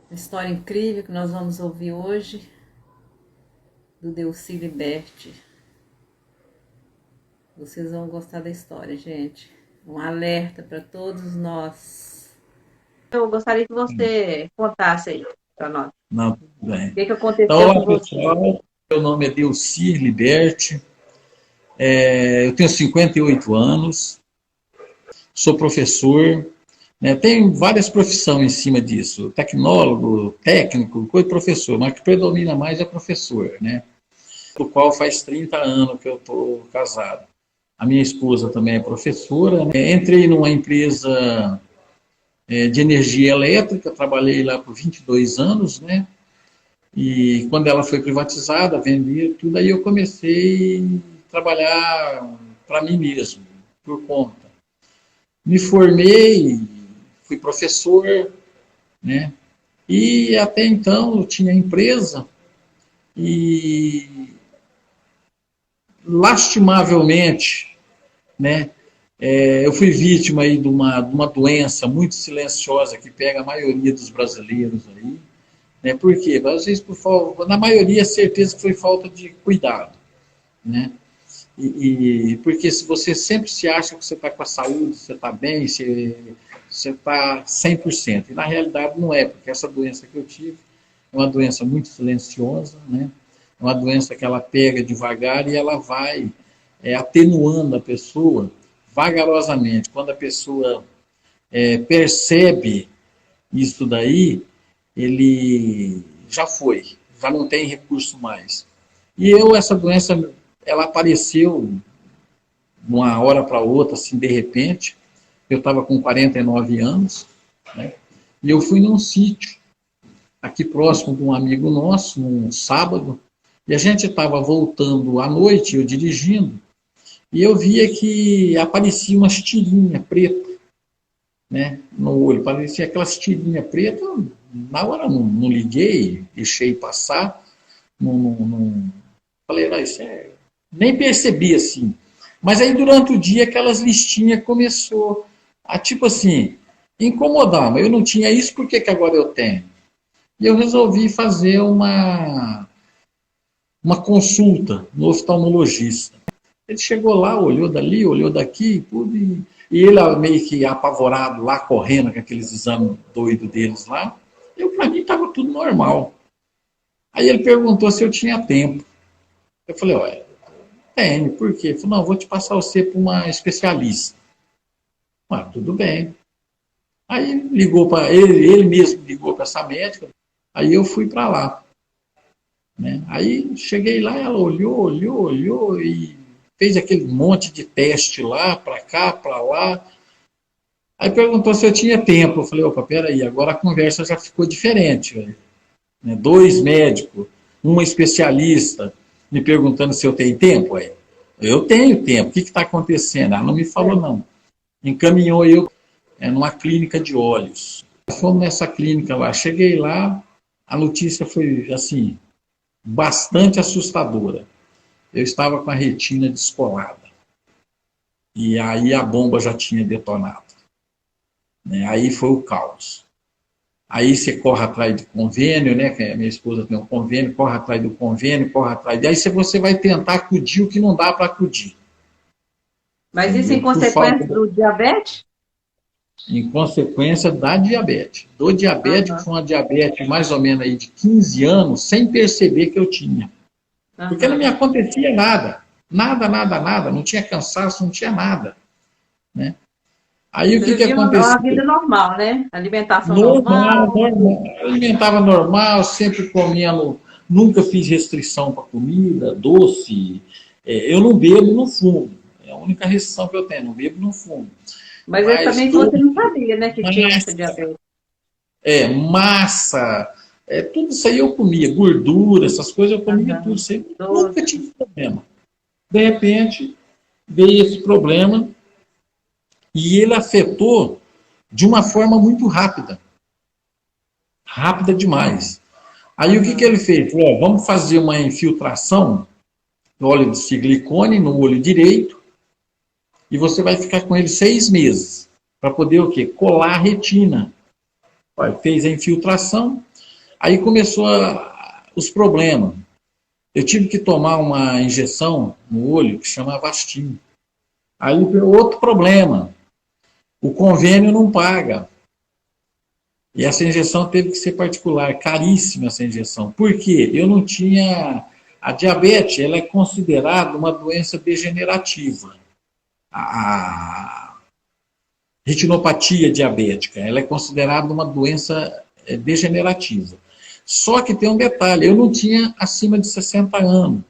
História incrível que nós vamos ouvir hoje do Delcy Liberti. Vocês vão gostar da história, gente. Um alerta para todos nós. Eu gostaria que você contasse aí para nós. Não, tudo O bem. que Então, aconteceu com olá você? pessoal, meu nome é Delcir Liberti, eu tenho 58 anos, sou professor, né, tenho várias profissões em cima disso, tecnólogo, técnico, coisa professor, mas o que predomina mais é professor, né, do qual faz 30 anos que eu estou casado. A minha esposa também é professora, né, entrei numa empresa de energia elétrica, trabalhei lá por 22 anos, né, e quando ela foi privatizada, vendida, tudo, aí eu comecei a trabalhar para mim mesmo, por conta. Me formei, fui professor, né? E até então eu tinha empresa e, lastimavelmente, né? Eu fui vítima aí de uma doença muito silenciosa que pega a maioria dos brasileiros aí, né? Por quê? Às vezes, na maioria, certeza que foi falta de cuidado, né? Porque se você sempre se acha que você está com a saúde, você está bem, você está 100%. E na realidade não é, porque essa doença que eu tive é uma doença muito silenciosa, né? É uma doença que ela pega devagar e ela vai atenuando a pessoa vagarosamente. Quando a pessoa percebe isso daí, ele já foi, já não tem recurso mais. E essa doença, ela apareceu de uma hora para outra, assim, de repente. Eu estava com 49 anos, né? E eu fui num sítio, aqui próximo de um amigo nosso, num sábado, e a gente estava voltando à noite, eu dirigindo, e eu via que aparecia umas tirinhas pretas, né, no olho, parecia aquelas tirinhas pretas. Na hora não liguei, deixei passar, não falei, não, isso nem percebi assim. Mas aí durante o dia aquelas listinhas começou a tipo assim, incomodar, mas eu não tinha isso, por que agora eu tenho? E eu resolvi fazer uma consulta no oftalmologista. Ele chegou lá, olhou dali, olhou daqui, tudo, e ele meio que apavorado lá, correndo com aqueles exames doidos deles lá. Eu, para mim, estava tudo normal. Aí ele perguntou se eu tinha tempo. Eu falei, olha, tenho, por quê? Ele falou, não, vou te passar você para uma especialista. Ah, tudo bem. Aí ligou para ele mesmo ligou para essa médica, aí eu fui para lá. Né? Aí cheguei lá, ela olhou e fez aquele monte de teste lá, para cá, para lá. Aí perguntou se eu tinha tempo. Eu falei, opa, peraí, agora a conversa já ficou diferente. Né? Dois médicos, uma especialista, me perguntando se eu tenho tempo. Aí, eu tenho tempo, o que está acontecendo? Ela não me falou, não. Encaminhou eu numa clínica de olhos. Fomos nessa clínica lá. Cheguei lá, a notícia foi, assim, bastante assustadora. Eu estava com a retina descolada. E aí a bomba já tinha detonado. Né? Aí foi o caos. Aí você corre atrás do convênio, né? Que a minha esposa tem um convênio, corre atrás do convênio, corre atrás. Aí você vai tentar acudir o que não dá para acudir. Mas isso em Entendeu? Por falta consequência do diabetes? em consequência da diabetes. Do diabético, Aham, foi uma diabetes mais ou menos aí de 15 anos, sem perceber que eu tinha. Porque não me aham. acontecia nada. Nada, nada, nada. Não tinha cansaço, não tinha nada. Né? Aí o Você que vivia uma aconteceu? vida normal, né? Alimentação Normal, normal. normal. Alimentava normal, sempre comendo, nunca fiz restrição para comida, doce. Eu não bebo, não fumo. É a única restrição que eu tenho, não bebo, não fumo. Mas é Mas também que você doce, não sabia, né, que tinha essa massa, diabetes. massa, tudo isso aí eu comia, gordura, essas coisas eu comia tudo, Aham. isso aí, nunca Doce. tive problema. De repente, veio esse problema e ele afetou de uma forma muito rápida, rápida demais. Aí o que Aham. ele fez? Falou, vamos fazer uma infiltração do óleo de silicone no olho direito e você vai ficar com ele 6 meses para poder o quê? Colar a retina. Olha, fez a infiltração, Aí começou os problemas. Eu tive que tomar uma injeção no olho que chama Avastin. Aí outro problema, o convênio não paga. E essa injeção teve que ser particular, caríssima essa injeção. Por quê? Eu não tinha... A diabetes, ela é considerada uma doença degenerativa. A retinopatia diabética, ela é considerada uma doença degenerativa. Só que tem um detalhe, eu não tinha acima de 60 anos.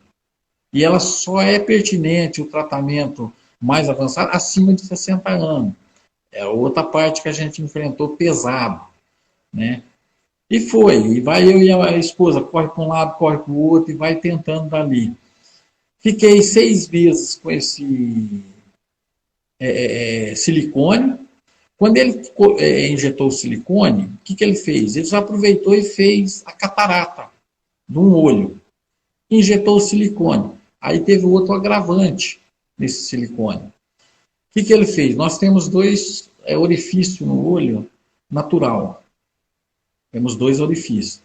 E ela só é pertinente, o tratamento mais avançado, acima de 60 anos. É outra parte que a gente enfrentou pesado, né? E foi, e vai eu e a esposa, corre para um lado, corre para o outro, e vai tentando dali. Fiquei 6 meses com esse silicone. Quando ele injetou o silicone, o que ele fez? Ele já aproveitou e fez a catarata de um olho. Injetou o silicone. Aí teve outro agravante nesse silicone. O que ele fez? Nós temos 2 orifícios no olho natural. Temos 2 orifícios.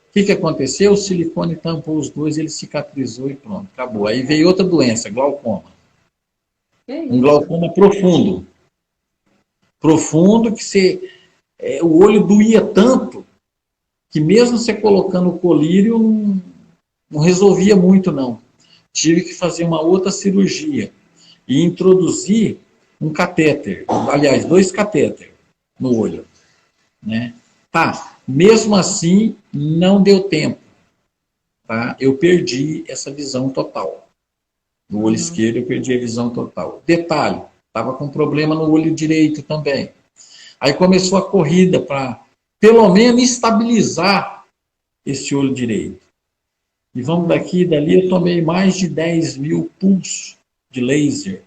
O que aconteceu? O silicone tampou os 2, ele cicatrizou e pronto, acabou. Aí veio outra doença, glaucoma. Um glaucoma profundo. Profundo que o olho doía tanto que mesmo você colocando o colírio não resolvia muito não. Tive que fazer uma outra cirurgia e introduzir um catéter, aliás, 2 catéteres no olho, né? Tá, mesmo assim não deu tempo, tá? Eu perdi essa visão total. No olho esquerdo eu perdi a visão total. Detalhe, estava com problema no olho direito também. Aí começou a corrida para, pelo menos, estabilizar esse olho direito. E vamos daqui e dali, eu tomei mais de 10 mil pulsos de laser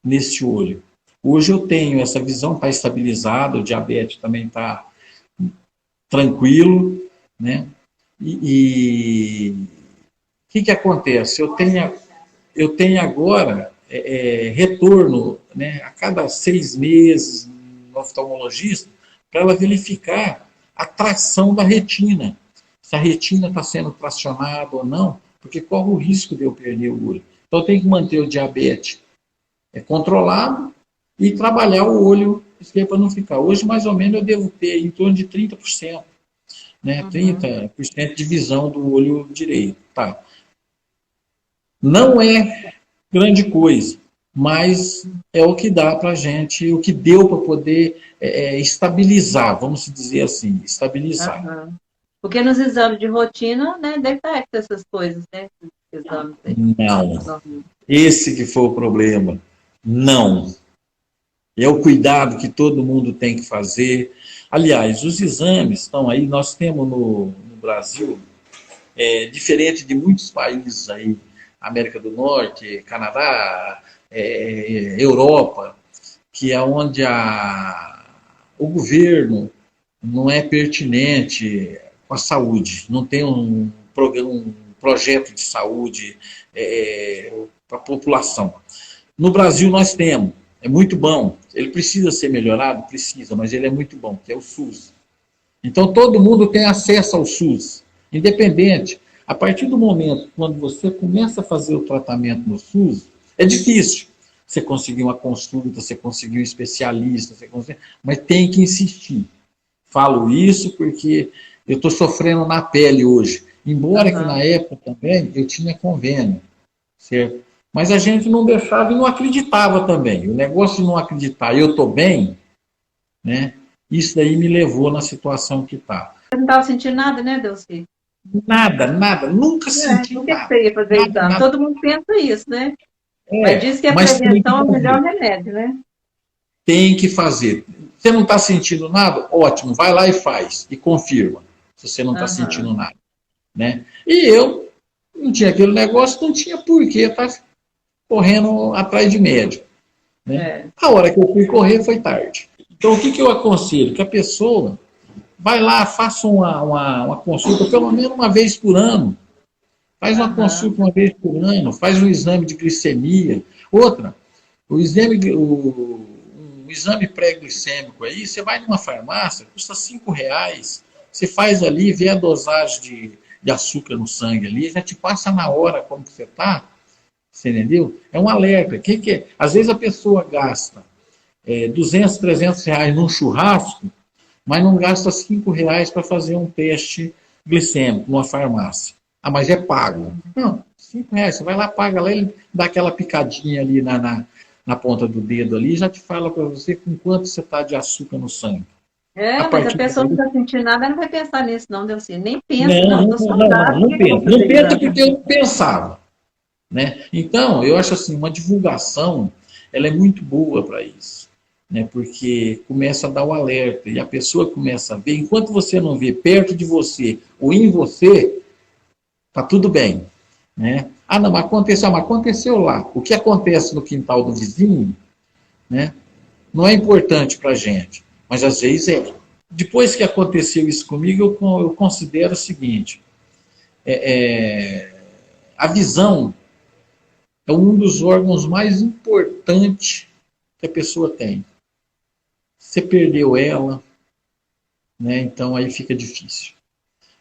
nesse olho. Hoje eu tenho essa visão, está estabilizada, o diabetes também está tranquilo, né? E o que acontece? Eu tenho agora retorno, né, a cada 6 meses no oftalmologista para ela verificar a tração da retina. Se a retina está sendo tracionada ou não, porque corre o risco de eu perder o olho. Então eu tenho que manter o diabetes controlado e trabalhar o olho para não ficar. Hoje, mais ou menos, eu devo ter em torno de 30%, né? 30% de visão do olho direito. Tá. Não é grande coisa, mas é o que dá para a gente, o que deu para poder estabilizar, vamos dizer assim, estabilizar. Porque nos exames de rotina, né, detecta essas coisas, né? Exames aí. Não. Esse que foi o problema. Não. É o cuidado que todo mundo tem que fazer. Aliás, os exames estão aí, nós temos no Brasil, diferente de muitos países aí, América do Norte, Canadá, Europa, que é onde o governo não é pertinente com a saúde, não tem um projeto de saúde para a população. No Brasil nós temos, é muito bom, ele precisa ser melhorado? Precisa, mas ele é muito bom, que é o SUS. Então todo mundo tem acesso ao SUS, independente. A partir do momento quando você começa a fazer o tratamento no SUS, é difícil. Você conseguir uma consulta, você conseguir um especialista, mas tem que insistir. Falo isso porque eu estou sofrendo na pele hoje. Embora que na época também eu tinha convênio, certo? Mas a gente não deixava e não acreditava também. O negócio de não acreditar, eu estou bem, né? Isso daí me levou na situação que está. Você não estava sentindo nada, né, Delci? Nada, nunca senti nada. nada. Por que você ia fazer exame? Todo mundo pensa isso, né? Mas diz que a prevenção é o melhor remédio, né? Tem que fazer. Você não está sentindo nada? Ótimo, vai lá e faz. E confirma, se você não está sentindo nada. Né? E eu não tinha aquele negócio, não tinha porquê estar correndo atrás de médico. Né? A hora que eu fui correr foi tarde. Então, o que eu aconselho? Que a pessoa vai lá, faça uma consulta pelo menos uma vez por ano. Faz uma consulta uma vez por ano, faz um exame de glicemia. Outra, um exame pré-glicêmico aí, você vai numa farmácia, custa R$5, Você faz ali, vê a dosagem de açúcar no sangue ali, já te passa na hora como que você está, você entendeu? É um alerta. Que é? Às vezes a pessoa gasta 200, 300 reais num churrasco, mas não gasta 5 reais para fazer um teste glicêmico numa farmácia. Ah, mas é pago. Não, 5 reais, você vai lá, paga lá, ele dá aquela picadinha ali na ponta do dedo ali, e já te fala para você com quanto você está de açúcar no sangue. A Mas a partir pessoa não daí, está sentindo nada, ela não vai pensar nisso, não, Delci. Nem pensa, não, não, estou não, não, saudável, por não que que eu vou pensa. Não fazer pensa exame? porque eu não pensava. Né? Então, eu acho assim, uma divulgação, ela é muito boa para isso. Né? Porque começa a dar o alerta, e a pessoa começa a ver, enquanto você não vê perto de você ou em você, tá tudo bem. Né? Ah, não, mas aconteceu lá. O que acontece no quintal do vizinho, né, não é importante para a gente, mas às vezes é. Depois que aconteceu isso comigo, eu considero o seguinte: a visão é um dos órgãos mais importantes que a pessoa tem. Você perdeu ela, né, então aí fica difícil.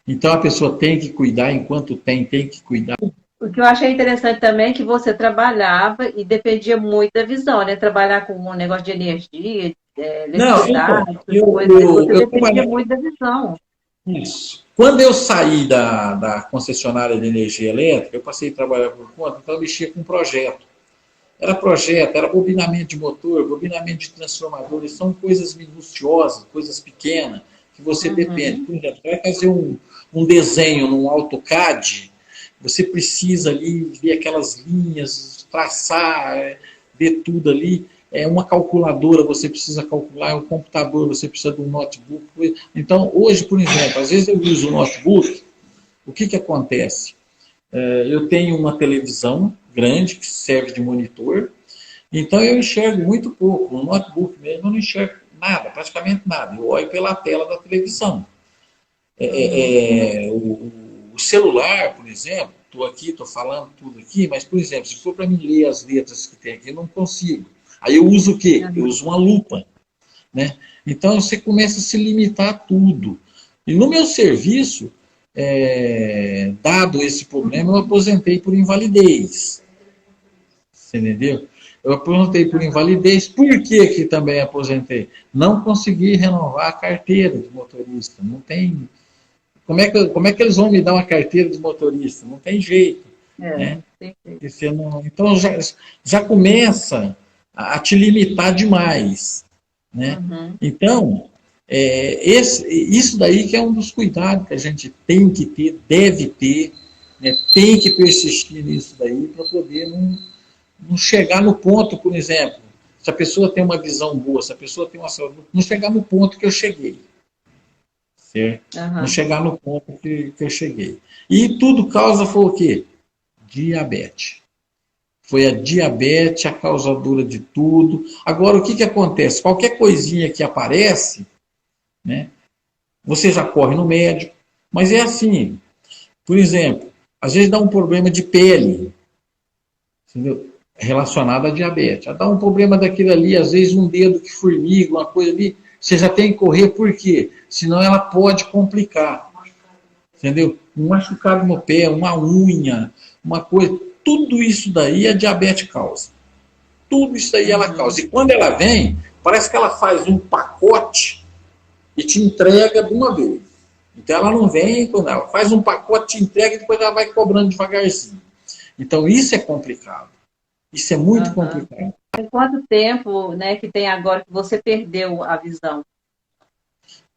Então a pessoa tem que cuidar, enquanto tem que cuidar. O que eu achei interessante também é que você trabalhava e dependia muito da visão, né? Trabalhar com um negócio de energia, Não, então, eletricidade, essas coisas, você dependia muito da visão. isso. Quando eu saí da concessionária de energia elétrica, eu passei a trabalhar por conta, então eu mexia com projeto. Era projeto, era bobinamento de motor, bobinamento de transformadores, são coisas minuciosas, coisas pequenas, que você depende. Uhum. Por exemplo, vai fazer um desenho num AutoCAD, você precisa ali ver aquelas linhas, traçar, ver tudo ali. É uma calculadora, você precisa calcular, um computador, você precisa de um notebook. Então, hoje, por exemplo, às vezes eu uso o notebook, o que acontece? Eu tenho uma televisão grande que serve de monitor, então eu enxergo muito pouco. No notebook mesmo eu não enxergo nada, praticamente nada. Eu olho pela tela da televisão. O celular, por exemplo, estou aqui, estou falando tudo aqui, mas, por exemplo, se for para mim ler as letras que tem aqui, eu não consigo. Aí eu uso o quê? Eu uso uma lupa. Né? Então você começa a se limitar a tudo. E no meu serviço, dado esse problema, eu aposentei por invalidez. Você entendeu? Eu aposentei por invalidez. Por que também aposentei? Não consegui renovar a carteira de motorista. Não tem. Como é que eles vão me dar uma carteira de motorista? Não tem jeito. Né? Então já começa a te limitar demais. Né? Uhum. Então, isso daí que é um dos cuidados que a gente tem que ter, deve ter, né? Tem que persistir nisso daí para poder não chegar no ponto, por exemplo, se a pessoa tem uma visão boa, se a pessoa tem uma saúde, não chegar no ponto que eu cheguei. Certo? Não chegar no ponto que eu cheguei. E tudo causa foi o quê? Diabetes. Foi a diabetes a causadora de tudo. Agora, o que acontece? Qualquer coisinha que aparece, né, você já corre no médico. Mas é assim, por exemplo, às vezes dá um problema de pele, entendeu? Relacionado à diabetes. Dá um problema daquilo ali, às vezes um dedo que formiga, uma coisa ali, você já tem que correr, por quê? Senão ela pode complicar. Entendeu? Um machucado no pé, uma unha, uma coisa. Tudo isso daí a diabetes causa. Tudo isso daí ela causa. E quando ela vem, parece que ela faz um pacote e te entrega de uma vez. Então ela não vem, ela faz um pacote, te entrega e depois ela vai cobrando devagarzinho. Então isso é complicado. Isso é muito complicado. Tem quanto tempo, né, que tem agora que você perdeu a visão?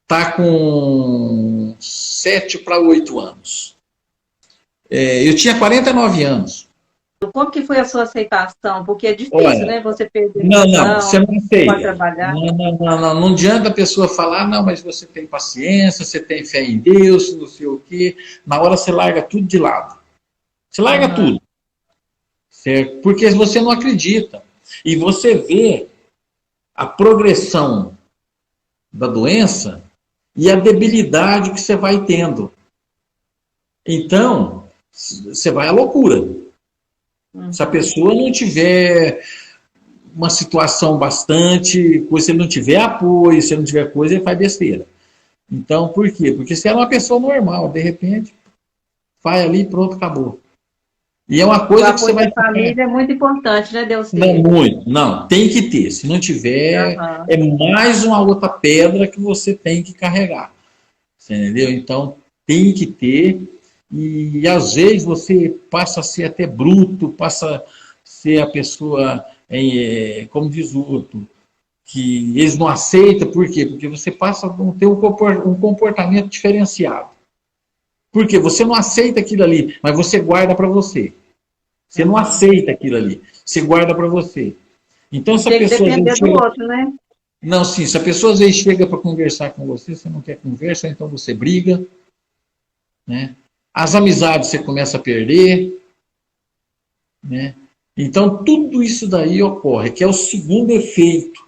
Está com 7 para 8 anos. Eu tinha 49 anos. Como que foi a sua aceitação? Porque é difícil, Olha, né? Você perder não, visão, você não aceita. trabalhar. Não adianta a pessoa falar, não, mas você tem paciência, você tem fé em Deus, não sei o quê. Na hora você larga tudo de lado. Você larga tudo. Certo? Porque você não acredita. E você vê a progressão da doença e a debilidade que você vai tendo. Então, você vai à loucura. Se a pessoa não tiver uma situação bastante, se ele não tiver apoio, se ele não tiver coisa, ele faz besteira. Então, por quê? Porque você era uma pessoa normal, de repente, vai ali, pronto, acabou. E é uma O coisa que você apoio vai da ficar. família é muito importante, né, Não, Delci? muito. Não, tem que ter. Se não tiver, Aham. é mais uma outra pedra que você tem que carregar. Você entendeu? Então, tem que ter. E às vezes você passa a ser até bruto, passa a ser a pessoa, como diz o outro, que eles não aceitam. Por quê? Porque você passa a ter um comportamento diferenciado. Por quê? Você não aceita aquilo ali, mas você guarda para você. Você não Uhum. aceita aquilo ali, você guarda para você. Então, Não se a tem que pessoa às vezes depender do chega. outro, né? Não, sim, se a pessoa às vezes chega para conversar com você, você não quer conversa, então você briga, né? As amizades você começa a perder, né? Então, tudo isso daí ocorre, que é o segundo efeito,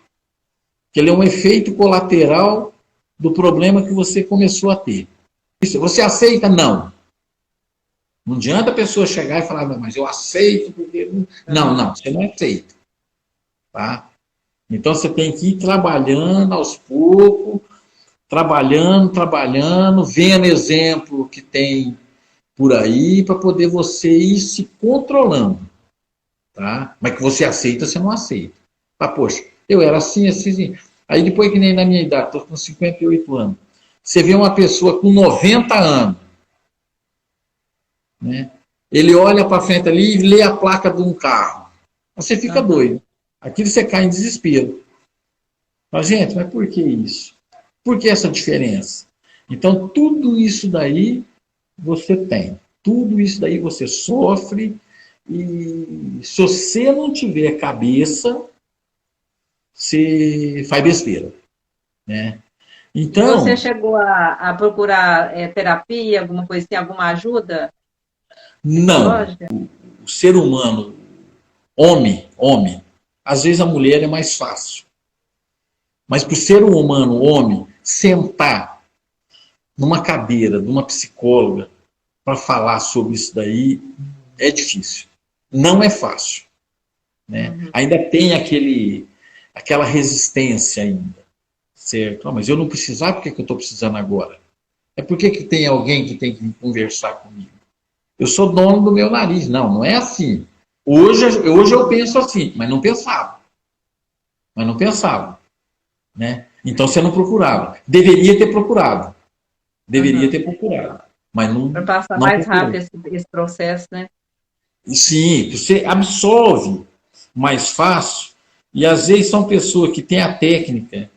que ele é um efeito colateral do problema que você começou a ter. Você aceita? Não. Não adianta a pessoa chegar e falar, não, mas eu aceito, porque. Não, Uhum. não, você não aceita. Tá? Então você tem que ir trabalhando aos poucos, trabalhando, vendo exemplo que tem por aí, para poder você ir se controlando. Tá? Mas que você aceita, você não aceita. Ah, poxa, eu era assim, assim, assim. Aí depois que nem na minha idade, estou com 58 anos, você vê uma pessoa com 90 anos, né? Ele olha para frente ali e lê a placa de um carro. Você fica Uhum. doido. Aquilo você cai em desespero. Mas, gente, mas por que isso? Por que essa diferença? Então, tudo isso daí você tem. Tudo isso daí você sofre. E se você não tiver cabeça, você faz besteira. Né? E você Então, chegou a procurar terapia, alguma coisa, tem alguma ajuda não. psicológica? O ser humano, homem, às vezes a mulher é mais fácil. Mas para o ser humano, homem, sentar numa cadeira de uma psicóloga para falar sobre isso daí é difícil. Não é fácil. Né? Uhum. Ainda tem aquela resistência ainda. Certo? Ah, mas eu não precisava, por que eu estou precisando agora? É porque que tem alguém que tem que conversar comigo. Eu sou dono do meu nariz. Não, não é assim. Hoje eu penso assim, mas não pensava. Mas não pensava. Né? Então você não procurava. Deveria ter procurado. Deveria Uhum. ter procurado. Mas não, Para passar não mais procurou. rápido esse processo, né? Sim, você absolve mais fácil. E às vezes são pessoas que têm a técnica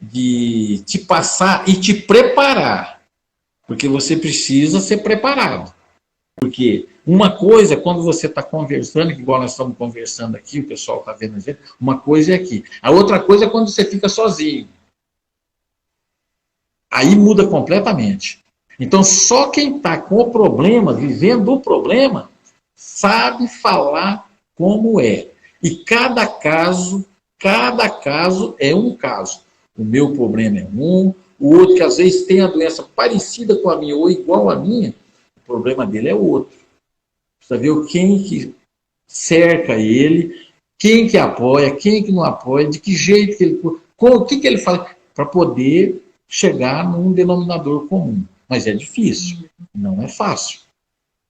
de te passar e te preparar. Porque você precisa ser preparado. Porque uma coisa é quando você está conversando, que igual nós estamos conversando aqui, o pessoal está vendo a gente, uma coisa é aqui. A outra coisa é quando você fica sozinho. Aí muda completamente. Então, só quem está com o problema, vivendo o problema, sabe falar como é. E cada caso é um caso. O meu problema é um, o outro que às vezes tem a doença parecida com a minha ou igual à minha, o problema dele é outro. Precisa ver quem que cerca ele, quem que apoia, quem que não apoia, de que jeito que ele... O que, que ele faz para poder chegar num denominador comum. Mas é difícil, não é fácil.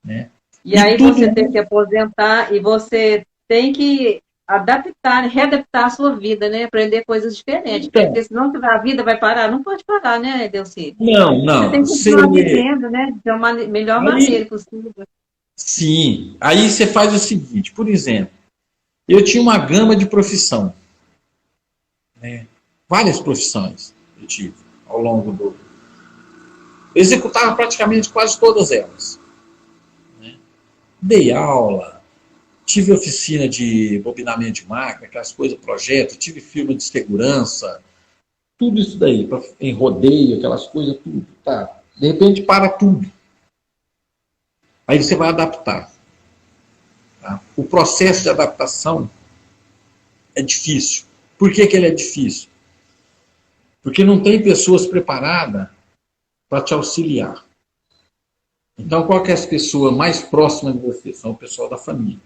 Né? E E aí você tem tudo que aposentar e você tem que adaptar, readaptar a sua vida, né? Aprender coisas diferentes, porque então, senão a vida vai parar. Não pode parar, né, Delci? não, Você tem não. que continuar Você, vivendo, né? De uma melhor maneira aí, possível. sim. Aí você faz o seguinte, por exemplo, eu tinha uma gama de profissão, né? Várias profissões eu tive ao longo do. Eu executava praticamente quase todas elas. Dei aula, tive oficina de bobinamento de máquina, aquelas coisas, projeto, tive firma de segurança, tudo isso daí, em rodeio, aquelas coisas, tudo. Tá. De repente para tudo. Aí você vai adaptar. Tá? O processo de adaptação é difícil. Por que, que ele é difícil? Porque não tem pessoas preparadas para te auxiliar. Então, qual que é as pessoas mais próximas de você? São o pessoal da família.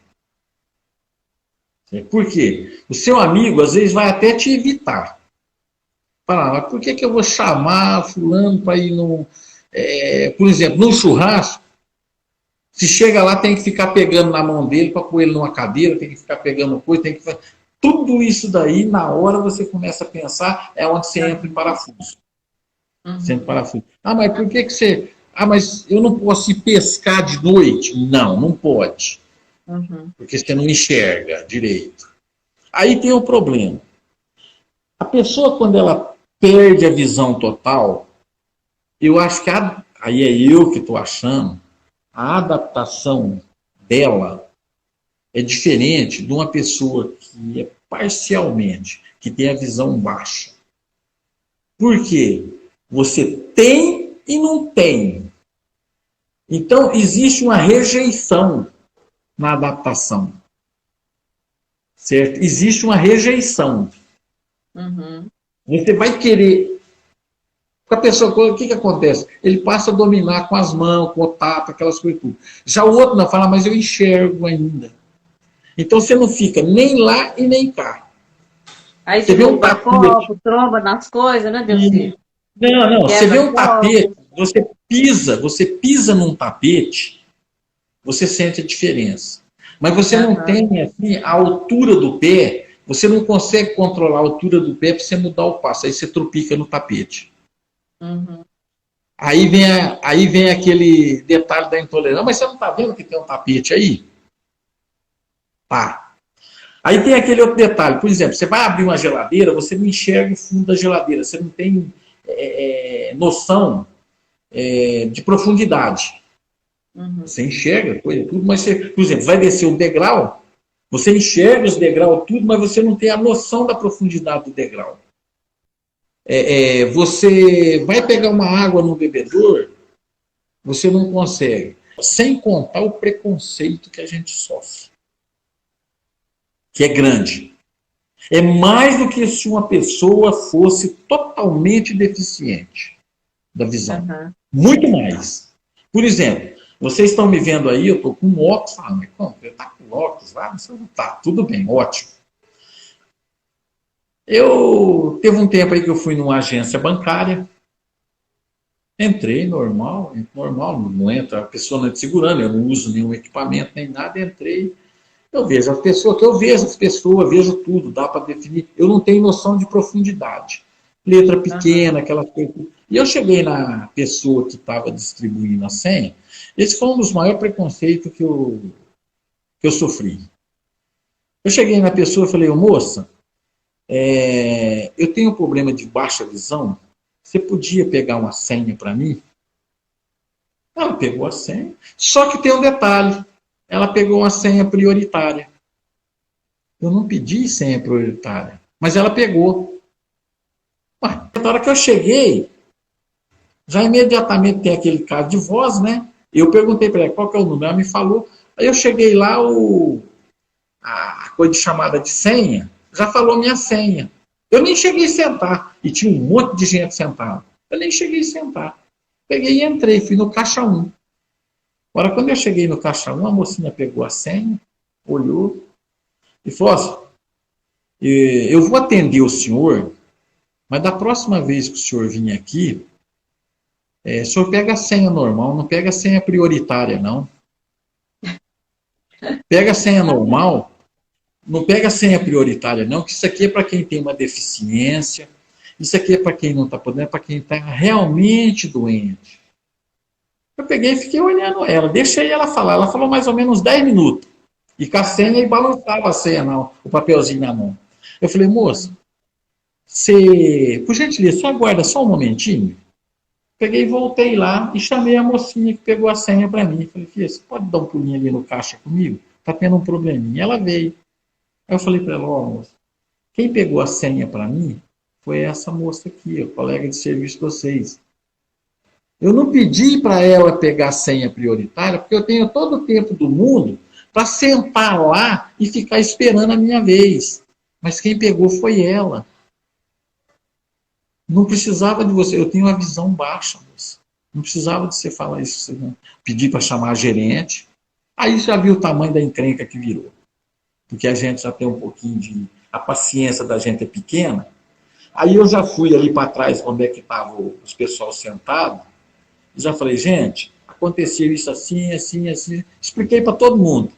Por quê? O seu amigo, às vezes, vai até te evitar. Fala, mas por que eu vou chamar fulano para ir no... por exemplo, num churrasco, se chega lá, tem que ficar pegando na mão dele para pôr ele numa cadeira, tem que ficar pegando coisa, tem que fazer... Tudo isso daí, na hora você começa a pensar, é onde você entra em parafuso. Você entra em parafuso. Ah, mas por que você... Ah, mas eu não posso ir pescar de noite? Não, não pode. Porque você não enxerga direito. Aí tem o problema. A pessoa, quando ela perde a visão total, eu acho que, aí é eu que estou achando, a adaptação dela é diferente de uma pessoa que é parcialmente, que tem a visão baixa. Por quê? Você tem e não tem. Então, existe uma rejeição na adaptação. Certo? Existe uma rejeição. Você vai querer... Com a pessoa, o que acontece? Ele passa a dominar com as mãos, com o tato, aquelas coisas tudo. Já o outro não fala, mas eu enxergo ainda. Então você não fica nem lá e nem cá. Aí você vê um derruba tapete. copo, tromba nas coisas, né, Deus? Não. Você vê um tapete, você pisa num tapete, você sente a diferença. Mas você não tem assim, a altura do pé, você não consegue controlar a altura do pé para você mudar o passo. Aí você tropica no tapete. Aí vem aquele detalhe da intolerância. Mas você não está vendo que tem um tapete aí? Tá. Aí tem aquele outro detalhe. Por exemplo, você vai abrir uma geladeira, você não enxerga o fundo da geladeira. Você não tem noção de profundidade. Você enxerga coisa, tudo, mas você, por exemplo, vai descer um degrau, você enxerga os degraus, tudo, mas você não tem a noção da profundidade do degrau. Você vai pegar uma água no bebedor, você não consegue. Sem contar o preconceito que a gente sofre, que é grande. É mais do que se uma pessoa fosse totalmente deficiente da visão. Muito mais. Por exemplo, vocês estão me vendo aí, eu estou com óculos, falando, mas como? Eu estou com óculos lá? Você não está, tudo bem, ótimo. Teve um tempo aí que eu fui numa agência bancária, entrei normal, não entra, a pessoa não é segurando, eu não uso nenhum equipamento nem nada, entrei, eu vejo as pessoas, vejo tudo, dá para definir, eu não tenho noção de profundidade, letra pequena, aquelas coisas. E eu cheguei na pessoa que estava distribuindo a senha, esse foi um dos maiores preconceitos que eu sofri. Eu cheguei na pessoa e falei, moça, eu tenho um problema de baixa visão, você podia pegar uma senha para mim? Ela pegou a senha, só que tem um detalhe, ela pegou uma senha prioritária. Eu não pedi senha prioritária, mas ela pegou. Na hora que eu cheguei, já imediatamente tem aquele caso de voz, né? Eu perguntei para ela qual que é o número, ela me falou. Aí eu cheguei lá, a coisa de chamada de senha, já falou minha senha. Eu nem cheguei a sentar, e tinha um monte de gente sentada. Eu nem cheguei a sentar. Peguei e entrei, fui no caixa 1. Agora, quando eu cheguei no caixa 1, a mocinha pegou a senha, olhou, e falou assim, eu vou atender o senhor, mas da próxima vez que o senhor vir aqui, o senhor pega a senha normal, não pega a senha prioritária, não. Pega a senha normal, não pega a senha prioritária, não, que isso aqui é para quem tem uma deficiência, isso aqui é para quem não está podendo, é para quem está realmente doente. Eu peguei e fiquei olhando ela, deixei ela falar, ela falou mais ou menos 10 minutos, e com a senha e balançava a senha, não, o papelzinho na mão. Eu falei, moça, você, por gentileza, só aguarda só um momentinho. Peguei e voltei lá e chamei a mocinha que pegou a senha para mim. Falei, filha, você pode dar um pulinho ali no caixa comigo? Está tendo um probleminha. Ela veio. Aí eu falei para ela, moça, quem pegou a senha para mim foi essa moça aqui, o colega de serviço de vocês. Eu não pedi para ela pegar a senha prioritária, porque eu tenho todo o tempo do mundo para sentar lá e ficar esperando a minha vez. Mas quem pegou foi ela. Não precisava de você, eu tenho uma visão baixa, moça. Não precisava de você falar isso, você não pedir para chamar a gerente. Aí já viu o tamanho da encrenca que virou. Porque a gente já tem um pouquinho de... A paciência da gente é pequena. Aí eu já fui ali para trás, onde é que estavam os pessoal sentado, e já falei, gente, aconteceu isso assim, assim, assim. Expliquei para todo mundo.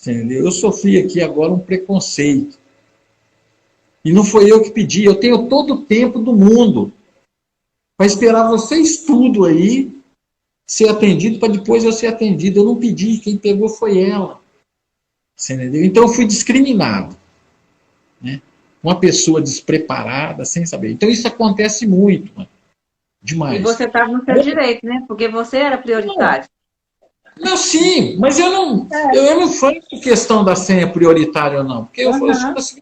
Entendeu? Eu sofri aqui agora um preconceito. E não foi eu que pedi, eu tenho todo o tempo do mundo para esperar vocês tudo aí ser atendido para depois eu ser atendido. Eu não pedi, quem pegou foi ela. Você entendeu? Então eu fui discriminado. Né? Uma pessoa despreparada, sem saber. Então isso acontece muito, mano. E Demais. você estava no seu direito, né? Porque você era Não, prioritário. não, sim, mas eu não faço questão da senha prioritária ou não. Porque eu falo Aham. assim,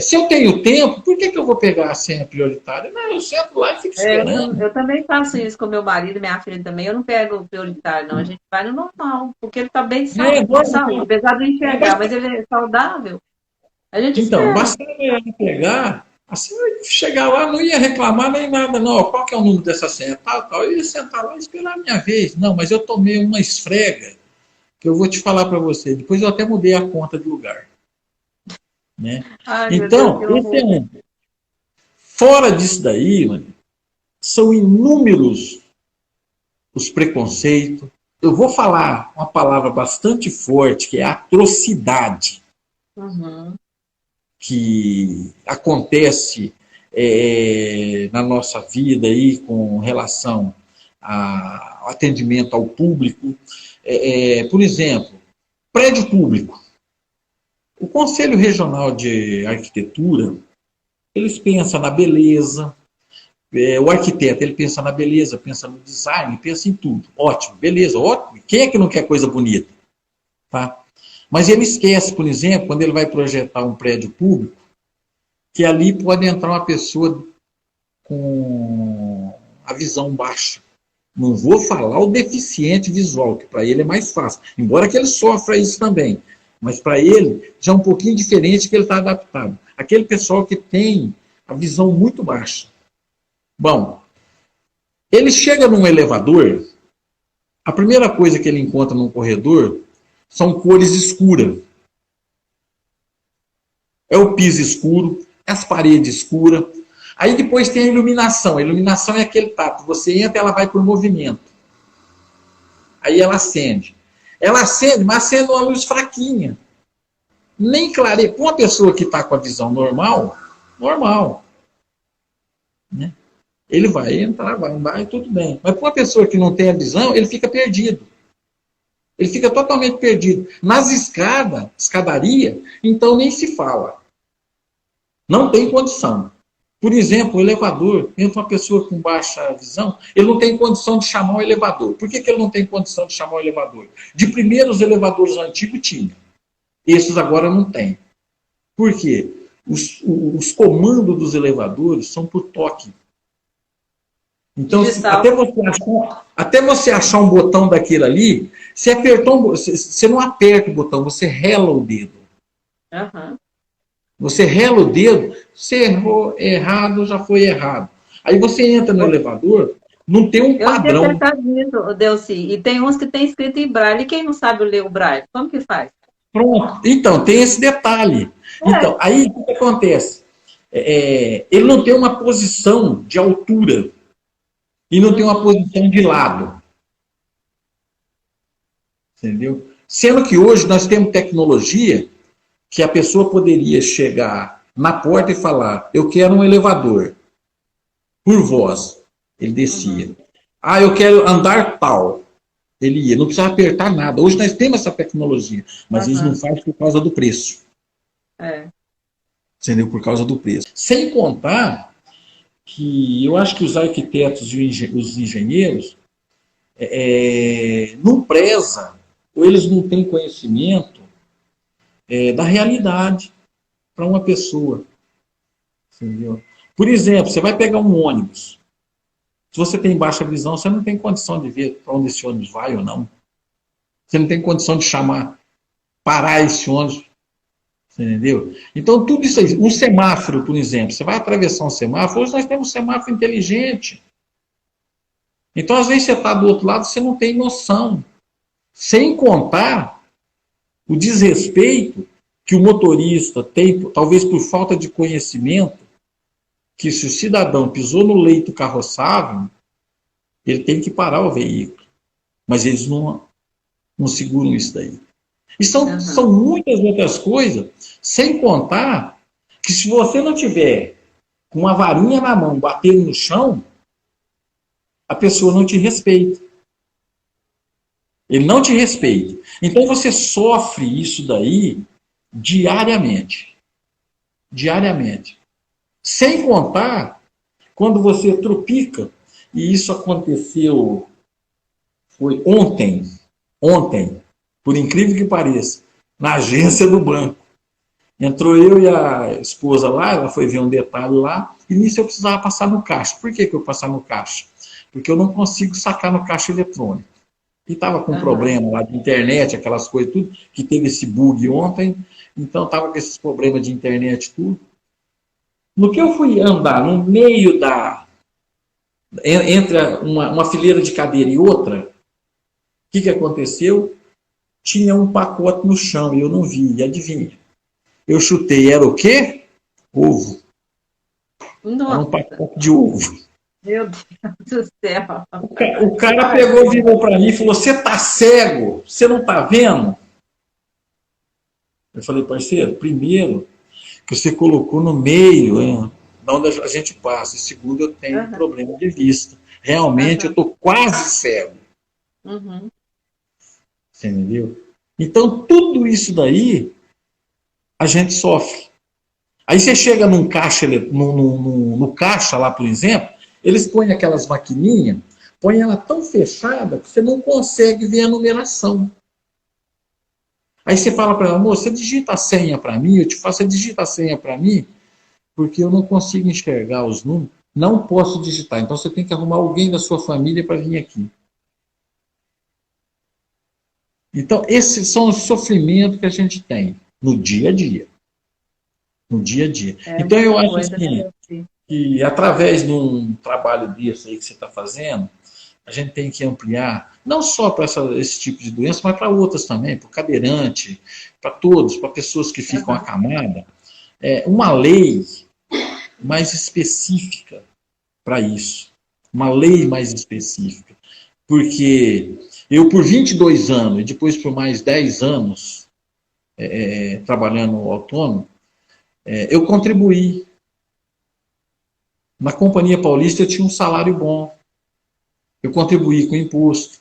se eu tenho tempo, por que eu vou pegar a senha prioritária? Não, eu sento lá e fico É, esperando. eu também faço isso com meu marido, minha filha também. Eu não pego o prioritário, não. A gente vai no normal, porque ele está bem É, de saúde, apesar de eu enxergar, mas ele é saudável. A gente então, espera. bastava ela pegar, assim, chegar lá, não ia reclamar nem nada, não. Qual que é o número dessa senha? Tal, tal. Eu ia sentar lá e esperar a minha vez. Não, mas eu tomei uma esfrega, que eu vou te falar para você. Depois eu até mudei a conta de lugar. Né? Ai, meu Deus, Então, que esse é horror. um. Fora disso daí, mano, são inúmeros os preconceitos. Eu vou falar uma palavra bastante forte, que é atrocidade, Uhum. que acontece na nossa vida aí com relação ao atendimento ao público. Por exemplo, prédio público. O Conselho Regional de Arquitetura, eles pensam na beleza, o arquiteto ele pensa na beleza, pensa no design, pensa em tudo. Ótimo, beleza, ótimo. Quem é que não quer coisa bonita? Tá? Mas ele esquece, por exemplo, quando ele vai projetar um prédio público, que ali pode entrar uma pessoa com a visão baixa. Não vou falar o deficiente visual, que para ele é mais fácil, embora que ele sofra isso também. Mas para ele já é um pouquinho diferente, que ele está adaptado. Aquele pessoal que tem a visão muito baixa. Bom, ele chega num elevador, a primeira coisa que ele encontra num corredor são cores escuras. É o piso escuro, as paredes escuras. Aí depois tem a iluminação. A iluminação é aquele tato. Você entra, ela vai por movimento. Aí ela acende. Ela acende, mas acende uma luz fraquinha. Nem clareia. Para uma pessoa que está com a visão normal, normal. Né? Ele vai entrar, vai, tudo bem. Mas para uma pessoa que não tem a visão, ele fica perdido. Ele fica totalmente perdido. Nas escadas, escadaria, então nem se fala. Não tem condição. Por exemplo, o elevador, entra uma pessoa com baixa visão, ele não tem condição de chamar o elevador. Por que ele não tem condição de chamar o elevador? De primeiro, os elevadores antigos tinham. Esses agora não têm. Por quê? Os comandos dos elevadores são por toque. Então, até você achar um botão daquele ali, você apertou, você não aperta o botão, você rela o dedo. Uhum. Você rela o dedo, você errou errado, já foi errado. Aí você entra no elevador, não tem um Eu não tinha padrão. pensado nisso, Delci. E tem uns que tem escrito em braille. E quem não sabe ler o braille? Como que faz? Pronto. Então, tem esse detalhe. Então, aí o que acontece? Ele não tem uma posição de altura e não tem uma posição de lado. Entendeu? Sendo que hoje nós temos tecnologia que a pessoa poderia chegar na porta e falar: eu quero um elevador. Por voz. Ele descia. Ah, eu quero andar tal. Ele ia. Não precisava apertar nada. Hoje nós temos essa tecnologia, mas eles não fazem por causa do preço. É. Entendeu? Por causa do preço. Sem contar que eu acho que os arquitetos e os engenheiros não prezam, ou eles não têm conhecimento da realidade para uma pessoa. Entendeu? Por exemplo, você vai pegar um ônibus. Se você tem baixa visão, você não tem condição de ver para onde esse ônibus vai ou não. Você não tem condição de chamar, parar esse ônibus. Você entendeu? Então, tudo isso aí. Um semáforo, por exemplo. Você vai atravessar um semáforo. Hoje nós temos um semáforo inteligente. Então, às vezes, você está do outro lado, você não tem noção. Sem contar o desrespeito que o motorista tem, talvez por falta de conhecimento, que se o cidadão pisou no leito carroçável, ele tem que parar o veículo. Mas eles não seguram isso daí. E são muitas outras coisas, sem contar que se você não tiver com uma varinha na mão, batendo no chão, a pessoa não te respeita. Ele não te respeita. Então você sofre isso daí diariamente. Diariamente. Sem contar quando você tropica, e isso aconteceu, foi ontem, por incrível que pareça, na agência do banco. Entrou eu e a esposa lá, ela foi ver um detalhe lá, e nisso eu precisava passar no caixa. Por que eu passar no caixa? Porque eu não consigo sacar no caixa eletrônico. E estava com problema lá de internet, aquelas coisas tudo, que teve esse bug ontem, então estava com esses problemas de internet tudo. No que eu fui andar no meio entre uma fileira de cadeira e outra, o que aconteceu? Tinha um pacote no chão e eu não vi, e adivinha? Eu chutei, era o quê? Ovo. Nossa. Era um pacote de ovo. Meu Deus do céu. O cara pegou, virou para mim e falou: você tá cego? Você não tá vendo? Eu falei: parceiro, primeiro que você colocou no meio, hein, onde a gente passa. E segundo, eu tenho problema de vista. Realmente, eu estou quase cego. Você entendeu? Então, tudo isso daí, a gente sofre. Aí você chega num caixa, no caixa lá, por exemplo, eles põem aquelas maquininhas, põem ela tão fechada que você não consegue ver a numeração. Aí você fala para ela: moça, você digita a senha para mim, eu te faço, você digita a senha para mim, porque eu não consigo enxergar os números, não posso digitar. Então você tem que arrumar alguém da sua família para vir aqui. Então, esses são os sofrimentos que a gente tem no dia a dia. No dia a dia. Então, eu acho assim, que através de um trabalho desse aí que você está fazendo, a gente tem que ampliar, não só para esse tipo de doença, mas para outras também, para o cadeirante, para todos, para pessoas que ficam acamadas, uma lei mais específica para isso. Uma lei mais específica. Porque eu, por 22 anos, e depois por mais 10 anos, trabalhando autônomo, eu contribuí. Na Companhia Paulista eu tinha um salário bom. Eu contribuí com imposto.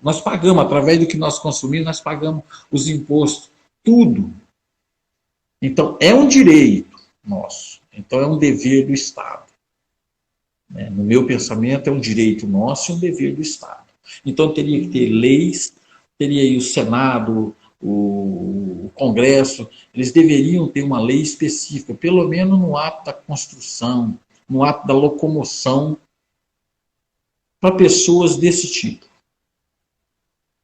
Nós pagamos, através do que nós consumimos, nós pagamos os impostos. Tudo. Então, é um direito nosso. Então, é um dever do Estado. No meu pensamento, é um direito nosso e um dever do Estado. Então, teria que ter leis, teria aí o Senado, o Congresso, eles deveriam ter uma lei específica, pelo menos no ato da construção, no ato da locomoção, para pessoas desse tipo.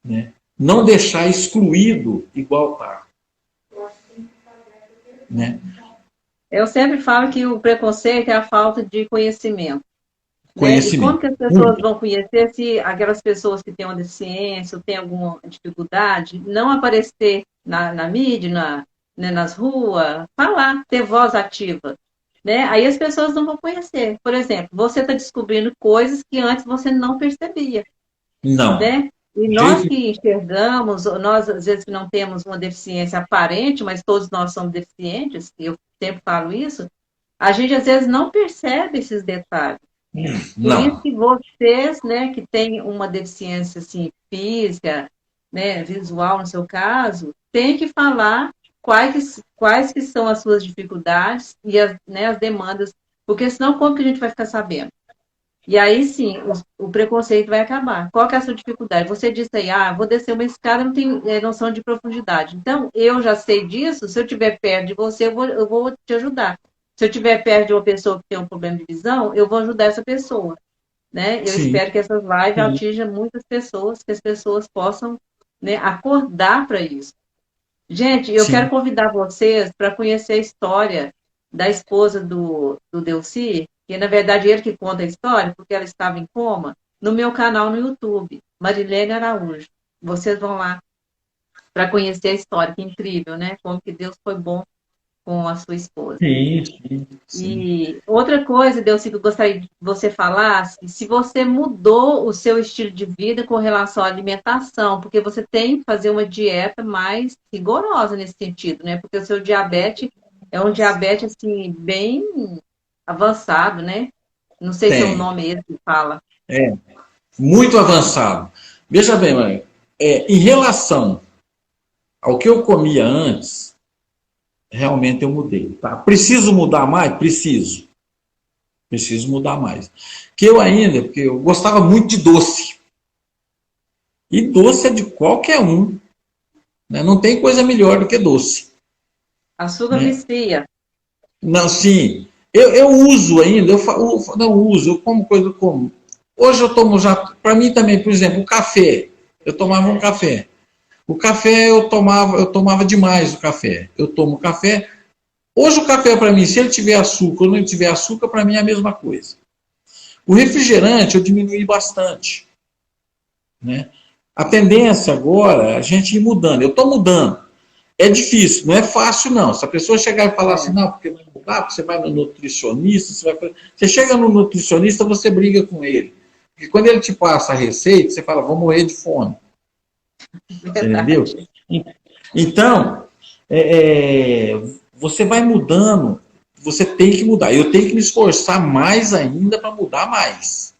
Né? Não deixar excluído igual está. Né? Eu sempre falo que o preconceito é a falta de conhecimento. Conhecimento. E como que as pessoas vão conhecer se aquelas pessoas que têm uma deficiência ou têm alguma dificuldade não aparecer na mídia, nas ruas, falar, ter voz ativa? Né? Aí as pessoas não vão conhecer. Por exemplo, você está descobrindo coisas que antes você não percebia. Não. Né? E nós que enxergamos, nós às vezes não temos uma deficiência aparente, mas todos nós somos deficientes, eu sempre falo isso, a gente às vezes não percebe esses detalhes. Por isso que vocês, né, que têm uma deficiência assim, física, né, visual no seu caso, têm que falar quais que são as suas dificuldades e as demandas, porque senão como que a gente vai ficar sabendo? E aí sim, o preconceito vai acabar. Qual que é a sua dificuldade? Você disse aí, vou descer uma escada, não tenho noção de profundidade. Então, eu já sei disso, se eu estiver perto de você, eu vou te ajudar. Se eu estiver perto de uma pessoa que tem um problema de visão, eu vou ajudar essa pessoa. Né? Eu espero que essas lives atinjam muitas pessoas, que as pessoas possam, né, acordar para isso. Gente, eu quero convidar vocês para conhecer a história da esposa do Delci, que na verdade ele que conta a história, porque ela estava em coma, no meu canal no YouTube, Marilene Araújo. Vocês vão lá para conhecer a história, que incrível, né? Como que Deus foi bom com a sua esposa. Sim, sim, sim. E outra coisa, Delcy, que eu gostaria que você falasse, se você mudou o seu estilo de vida com relação à alimentação, porque você tem que fazer uma dieta mais rigorosa nesse sentido, né? Porque o seu diabetes é um diabetes, assim, bem avançado, né? Não sei se é o Tem. nome esse que fala. É, muito avançado. Veja bem, Maria, em relação ao que eu comia antes, realmente eu mudei. Tá? Preciso mudar mais? Preciso. Preciso mudar mais. Que eu ainda, porque eu gostava muito de doce. E doce é de qualquer um. Né? Não tem coisa melhor do que doce. Açúcar Né? vicia. Não, sim. Eu uso ainda, não uso, eu como coisa como. Hoje eu tomo já, para mim também, por exemplo, o café. Eu tomava um café. O café eu tomava demais o café. Eu tomo café. Hoje o café para mim, se ele tiver açúcar ou não tiver açúcar, para mim é a mesma coisa. O refrigerante eu diminui bastante. Né? A tendência agora é a gente ir mudando. Eu estou mudando. É difícil, não é fácil não. Se a pessoa chegar e falar assim, É, não, porque vai mudar, porque você vai no nutricionista, você chega no nutricionista, você briga com ele. Porque quando ele te passa a receita, você fala, vou morrer de fome. Você entendeu? verdade. Então, você vai mudando, você tem que mudar. Eu tenho que me esforçar mais ainda para mudar mais.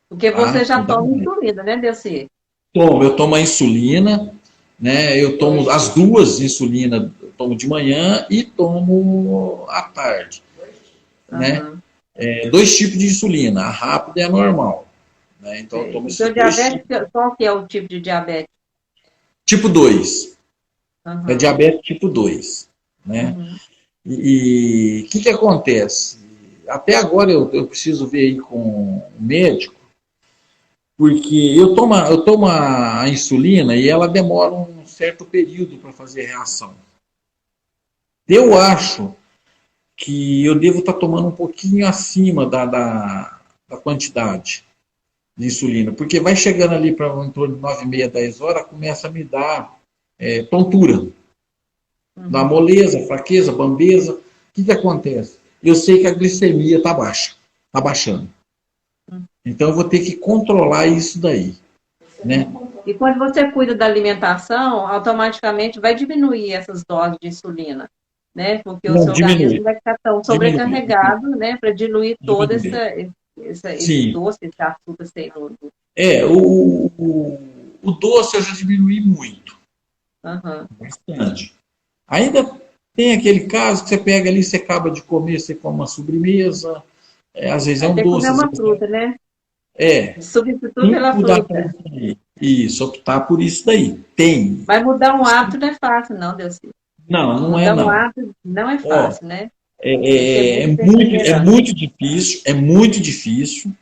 Porque você Tá? já Mudar toma mais. insulina, né, Delcy? Eu tomo a insulina, né? Eu tomo as duas insulinas, eu tomo de manhã e tomo à tarde, né? Aham, Dois tipos de insulina, a rápida e a normal, né? Então eu sei. tomo O seu esses dois diabetes, tipos. qual que é o tipo de diabetes? Tipo 2, é Aham, diabetes tipo 2, né? uhum. E o que acontece? Até agora eu preciso ver aí com o médico, porque eu tomo a insulina e ela demora um certo período para fazer reação. Eu acho que eu devo estar tomando um pouquinho acima da quantidade de insulina, porque vai chegando ali para em torno de 9h30, 10 horas, começa a me dar tontura, dá Uhum. moleza, fraqueza, bambeza. O que acontece? Eu sei que a glicemia está baixa, está baixando. Então eu vou ter que controlar isso daí, né? E quando você cuida da alimentação, automaticamente vai diminuir essas doses de insulina, né? Porque o Não, seu organismo diminui, vai ficar tão diminui, sobrecarregado, né? Para diluir todo diminui. esse Sim, doce, esse açúcar sem o doce eu já diminui muito, Aham. bastante. Ainda tem aquele caso que você pega ali, você acaba de comer, você come uma sobremesa, às vezes é Vai um ter que comer doce, às uma vezes fruta, né? é. Substitui Tem pela que mudar por fruta. isso daí. Isso, optar por isso daí. Tem. Mas mudar um hábito não é fácil, não, Deus. Não, não é Mudar um não. hábito não é Ó, fácil, né? é, Tem que ter é, é muita muito, é perseverança. muito difícil, é muito difícil.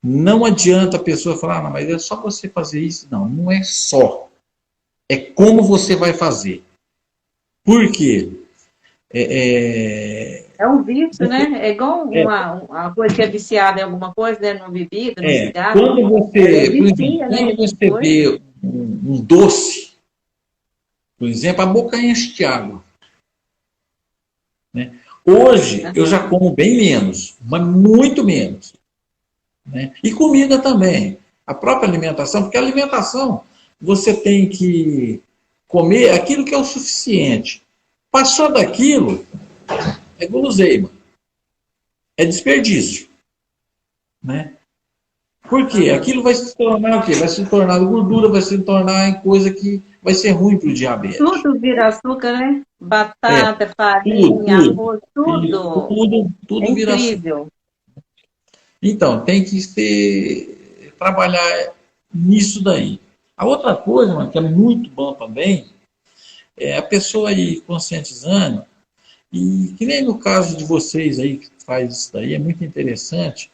Não adianta a pessoa falar, não, mas é só você fazer isso. Não, não é só. É como você vai fazer. Por quê? É, É um vício, você, né? É igual é, uma coisa que é viciada em alguma coisa, né? Numa bebida, num cigarro. quando É, você, por exemplo, vicia, né? quando Essas você coisas. vê um doce, por exemplo, a boca enche de água. Né? Hoje eu já como bem menos, mas muito menos. Né? E comida também. A própria alimentação, porque a alimentação você tem que comer aquilo que é o suficiente. Passou daquilo, é guloseima, é desperdício. Né? Por quê? Aham. Aquilo vai se tornar o quê? Vai se tornar gordura, vai se tornar em coisa que vai ser ruim para o diabetes. Tudo vira açúcar, né? É, Batata, tudo, farinha, tudo. arroz, Isso, tudo. É tudo vira açúcar. incrível. Então, tem que trabalhar nisso daí. A outra coisa, mano, que é muito bom também, é a pessoa ir conscientizando, e que nem no caso de vocês aí que faz isso daí, é muito interessante,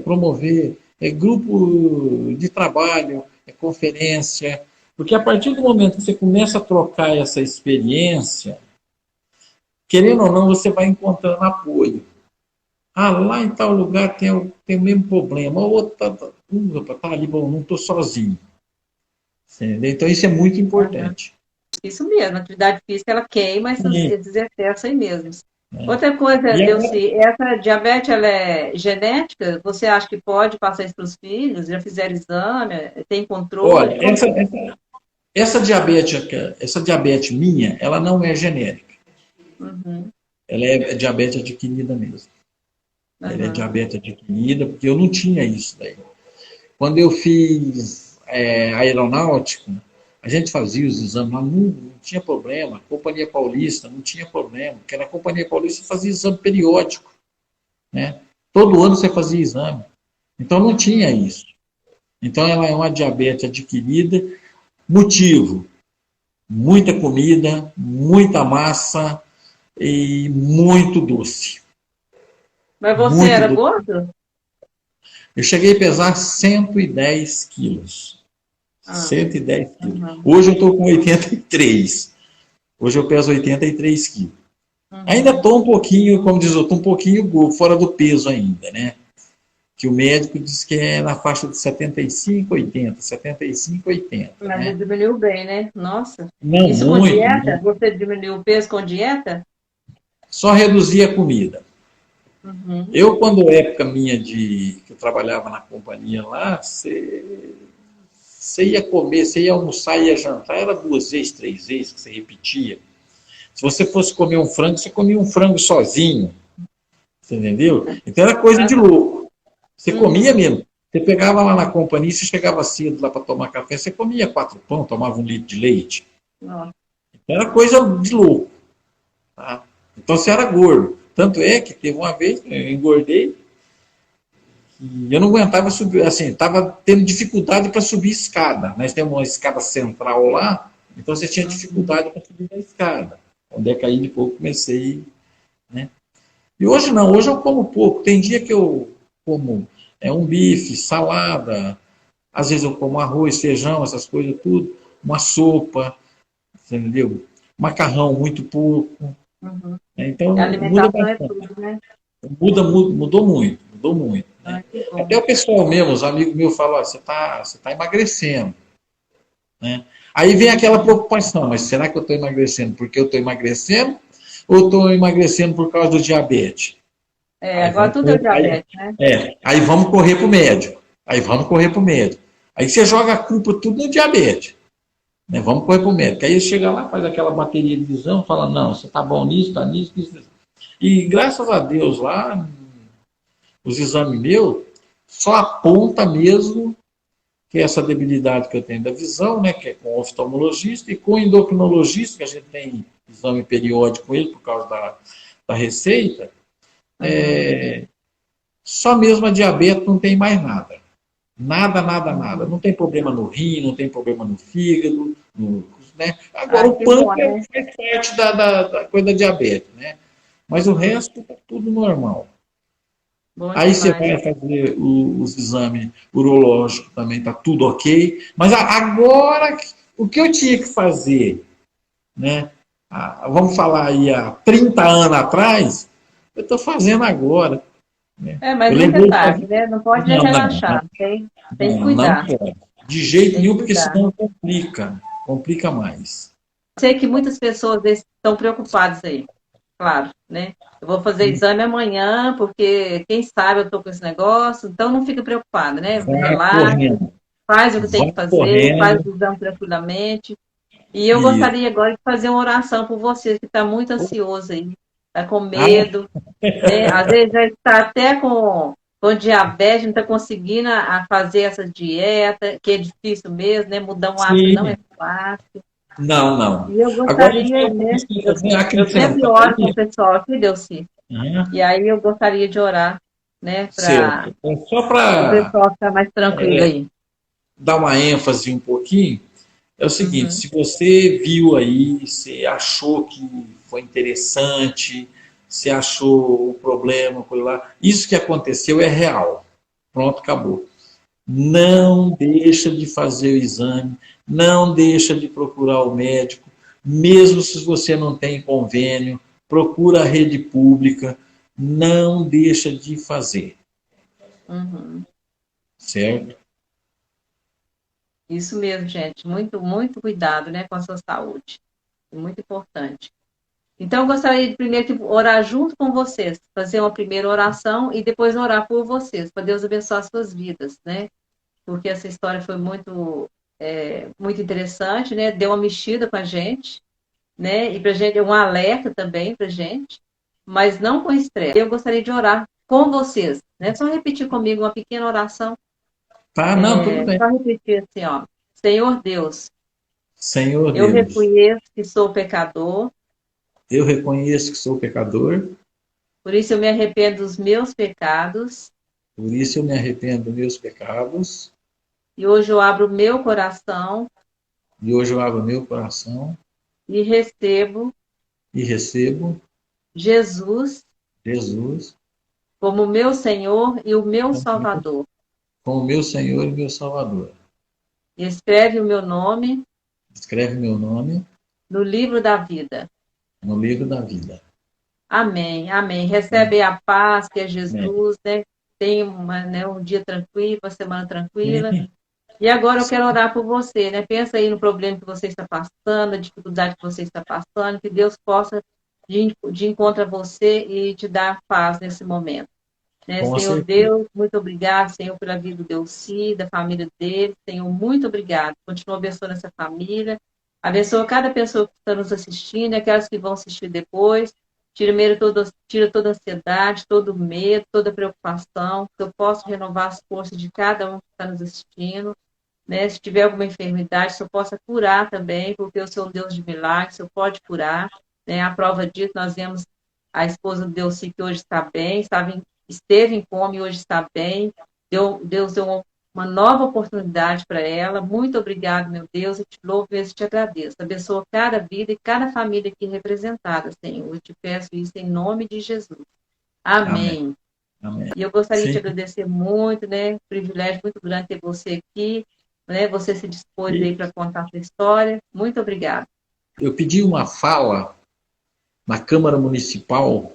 promover grupo de trabalho, conferência, porque a partir do momento que você começa a trocar essa experiência, querendo ou não, você vai encontrando apoio. Ah, lá em tal lugar tem o mesmo problema. O outro tá ali, bom, não estou sozinho. Entendeu? Então isso é muito Aham. importante. Isso mesmo, a atividade física ela queima esses excessos aí mesmo. É. Outra coisa, E agora, Delci, essa diabetes ela é genética? Você acha que pode passar isso para os filhos? Já fizeram exame? Tem controle? olha, Como que é? essa diabetes minha, ela não é genérica. Uhum, Ela é diabetes adquirida mesmo. Ela é uhum, diabetes adquirida, porque eu não tinha isso daí. Quando eu fiz aeronáutica, a gente fazia os exames lá, não tinha problema. A Companhia Paulista não tinha problema, porque na Companhia Paulista fazia exame periódico, né? Todo ano você fazia exame. Então não tinha uhum. isso. Então ela é uma diabetes adquirida. Motivo: muita comida, muita massa e muito doce. Mas você Muito era doce. gordo? Eu cheguei a pesar 110 quilos. Ah, 110 quilos. uhum, Hoje eu estou com 83. Hoje eu peso 83 quilos. Ainda uhum. estou um pouquinho, como diz, eu estou um pouquinho fora do peso ainda, né? Que o médico diz que é na faixa de 75, 80, 75, 80, Mas né? diminuiu bem, né? Nossa. Não Isso com muito, dieta? muito. Você diminuiu o peso com dieta? Só reduzir a comida. Uhum. Eu, quando época minha que eu trabalhava na companhia lá, você ia comer, você ia almoçar, ia jantar, era 2 vezes, 3 vezes que você repetia. Se você fosse comer um frango, você comia um frango sozinho, você entendeu? Então era coisa de louco. Você comia Uhum. mesmo. Você pegava lá na companhia, você chegava cedo lá para tomar café, você comia 4 pão, tomava 1 litro de leite. Nossa. Então era coisa de louco. Tá? Então você era gordo. Tanto é que teve uma vez, eu engordei, e eu não aguentava subir, assim, estava tendo dificuldade para subir escada. Nós temos uma escada central lá, então você tinha Uhum. dificuldade para subir a escada. Onde é que aí depois comecei, né? E hoje não, hoje eu como pouco. Tem dia que eu como um bife, salada, às vezes eu como arroz, feijão, essas coisas tudo, uma sopa, você entendeu? Macarrão muito pouco. Uhum. Né? A Então muda alimentação é bastante. tudo, né? Mudou muito, mudou muito. Né? Ai, que Até bom. o pessoal mesmo, os amigos meus falam, você tá emagrecendo. Né? Aí vem aquela preocupação, mas será que eu estou emagrecendo porque eu estou emagrecendo ou estou emagrecendo por causa do diabetes? É, Aí agora vamos, tudo é o diabetes, né? aí vamos correr para o médico. Aí vamos correr para o médico. Aí você joga a culpa tudo no diabetes. Né? Vamos correr para o médico. Aí chega lá, faz aquela bateria de exame, fala, não, você está bom nisso, está nisso, nisso. E graças a Deus lá, os exames meus só aponta mesmo que é essa debilidade que eu tenho da visão, né, que é com o oftalmologista, e com o endocrinologista, que a gente tem exame periódico com ele por causa da receita, Uhum, só mesmo a diabetes não tem mais nada. Nada, nada, nada. uhum. Não tem problema no rim, não tem problema no fígado. Né? Agora, Ah, o que bom, pâncreas né? faz parte da coisa da diabetes. Né? Mas o Uhum. resto está tudo normal. Bom Aí você demais. vai fazer os exames urológicos, também está tudo ok. Mas agora, o que eu tinha que fazer, né? Vamos falar aí há 30 anos atrás, eu estou fazendo agora. Né? É, mas Eu nunca é lembrei de tarde, fazer. né? Não pode nem Não, não, não, relaxar. Tem que não cuidar. pode. De jeito Tem que nenhum, porque cuidar. senão complica. Complica mais. Sei que muitas pessoas estão preocupadas aí, claro, né? Eu vou fazer exame amanhã, porque quem sabe eu estou com esse negócio, então não fica preocupado, né? Vai Relaxa, correndo. faz o que tem Vai que fazer, faz correndo. o exame tranquilamente. E eu Isso. gostaria agora de fazer uma oração por você, que está muito ansioso aí, está com Ah, medo, né? Às vezes já está até com diabetes, não está conseguindo a fazer essa dieta, que é difícil mesmo, né? Mudar um hábito não é sim. fácil. Não, não. E eu Agora, o que gostaria, eu né? comecei a Eu, fazer, eu sempre acrescentar oro com o aí, pessoal aqui, Delci. E né? aí eu gostaria de orar, né? Para Certo. Então, só o para pessoal ficar mais tranquilo aí. dar uma ênfase um pouquinho, é o seguinte: Uhum, se você viu aí, você achou que foi interessante, você achou o problema, coisa lá, isso que aconteceu é real. Pronto, acabou. Não deixa de fazer o exame, não deixa de procurar o médico, mesmo se você não tem convênio, procura a rede pública, não deixa de fazer, uhum. certo? Isso mesmo, gente. Muito, muito cuidado, né, com a sua saúde. muito importante. Então, eu gostaria de primeiro orar junto com vocês, fazer uma primeira oração e depois orar por vocês, para Deus abençoar as suas vidas, né? Porque essa história foi muito interessante, né? Deu uma mexida com a gente, né? E para a gente, um alerta também para a gente, mas não com estresse. Eu gostaria de orar com vocês, né? Só repetir comigo uma pequena oração. Tá, não, tudo bem. Só repetir assim, ó. Senhor Deus, Senhor eu Deus, reconheço que sou pecador, eu reconheço que sou pecador, por isso eu me arrependo dos meus pecados, por isso eu me arrependo dos meus pecados, e hoje eu abro meu coração e hoje eu abro meu coração e recebo e recebo Jesus Jesus como meu Senhor e o meu Salvador. como meu Senhor e meu Salvador. E escreve o meu nome Escreve meu nome no livro da vida. no livro da vida. Amém, amém. Recebe a paz que é Amém. Jesus, né? Tenha um dia tranquilo, uma semana tranquila. Sim, E agora eu quero orar por você, né? Pensa aí no problema que você está passando, a dificuldade que você está passando, que Deus possa de encontro a você e te dar paz nesse momento. Né? com Senhor certeza. Deus, muito obrigado, Senhor, pela vida do Delci, da família dele. Senhor, muito obrigado. Continua abençoando essa família. Abençoa cada pessoa que está nos assistindo, e aquelas que vão assistir depois. Tira toda a ansiedade, todo o medo, toda a preocupação, que eu possa renovar as forças de cada um que está nos assistindo. Né? Se tiver alguma enfermidade, se eu possa curar também, porque eu sou um Deus de milagres, eu pode curar. Né? A prova disso, nós vemos a esposa do Delci, que hoje está bem, esteve em coma e hoje está bem. Deus deu uma nova oportunidade para ela. Muito obrigado, meu Deus. Eu te louvo e te agradeço. Abençoa cada vida e cada família aqui representada, Senhor. Eu te peço isso em nome de Jesus. Amém. Amém. Amém. E eu gostaria de te Sim. agradecer muito, né? Privilégio muito grande ter você aqui, né? Você se dispôs E aí para contar a sua história. Muito obrigada. eu pedi uma fala na Câmara Municipal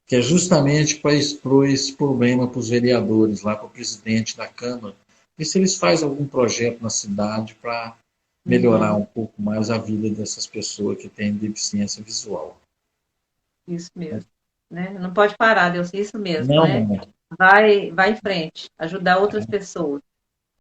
que é justamente para expor esse problema para os vereadores, lá para o presidente da Câmara, ver se eles fazem algum projeto na cidade para melhorar um pouco mais a vida dessas pessoas que têm deficiência visual. Isso mesmo. Né? Não pode parar, Deus, isso mesmo, Não, né? não. Vai em frente, ajudar outras pessoas.